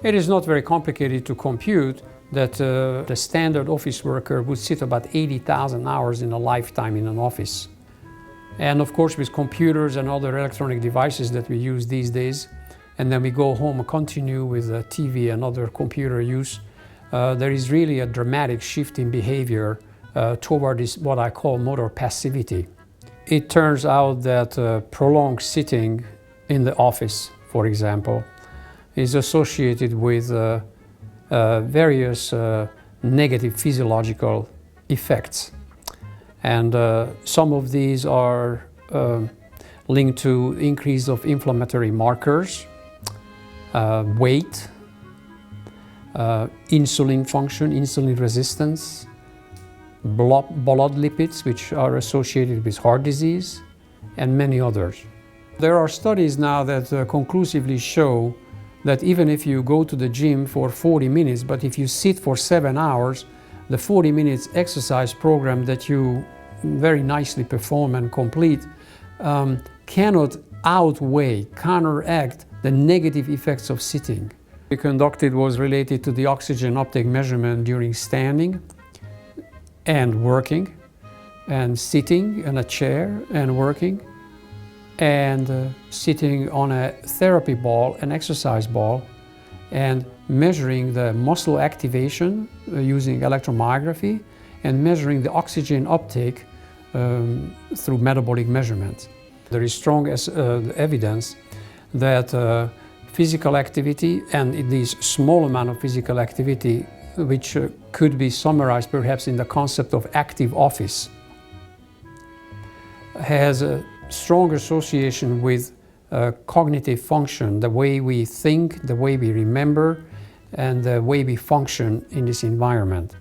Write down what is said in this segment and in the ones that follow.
It is not very complicated to compute that the standard office worker would sit about 80,000 hours in a lifetime in an office. And of course, with computers and other electronic devices that we use these days, and then we go home and continue with TV and other computer use, there is really a dramatic shift in behavior toward this, what I call motor passivity. It turns out that prolonged sitting in the office, for example, is associated with various negative physiological effects. And some of these are linked to increase of inflammatory markers, weight, insulin function, insulin resistance, blood lipids, which are associated with heart disease, and many others. There are studies now that conclusively show that even if you go to the gym for 40 minutes, but if you sit for 7 hours, the 40 minutes exercise program that you very nicely perform and complete cannot outweigh, counteract the negative effects of sitting. We conducted was related to the oxygen uptake measurement during standing and working, and sitting in a chair and working, and sitting on a therapy ball, an exercise ball, and measuring the muscle activation using electromyography, and measuring the oxygen uptake through metabolic measurements. There is strong evidence that physical activity, and this small amount of physical activity, which could be summarized perhaps in the concept of active office, has a strong association with cognitive function, the way we think, the way we remember, and the way we function in this environment.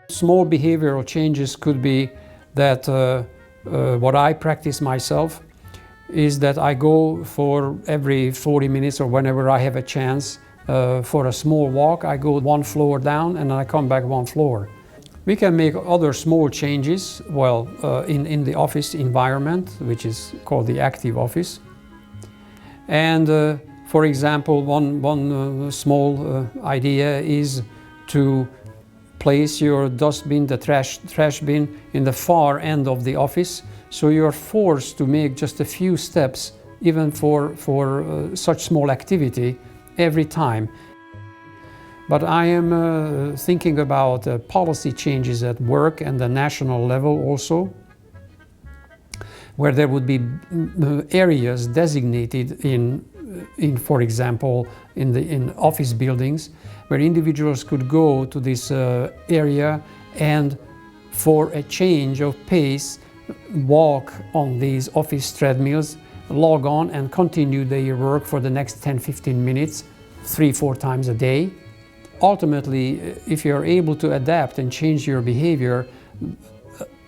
Small behavioral changes could be that what I practice myself is that I go for every 40 minutes or whenever I have a chance for a small walk. I go one floor down and I come back one floor. We can make other small changes, well, in the office environment, which is called the active office. And for example, one small idea is to place your dustbin, the trash bin, in the far end of the office, so you're forced to make just a few steps, even for such small activity, every time. But I am thinking about policy changes at work and the national level also, where there would be areas designated in for example, in office buildings, where individuals could go to this area and, for a change of pace, walk on these office treadmills, log on and continue their work for the next 10-15 minutes, 3-4 times a day. Ultimately, if you're able to adapt and change your behavior,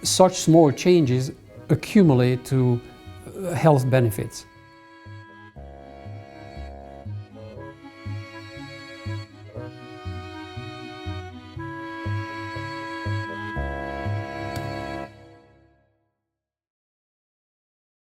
such small changes accumulate to health benefits.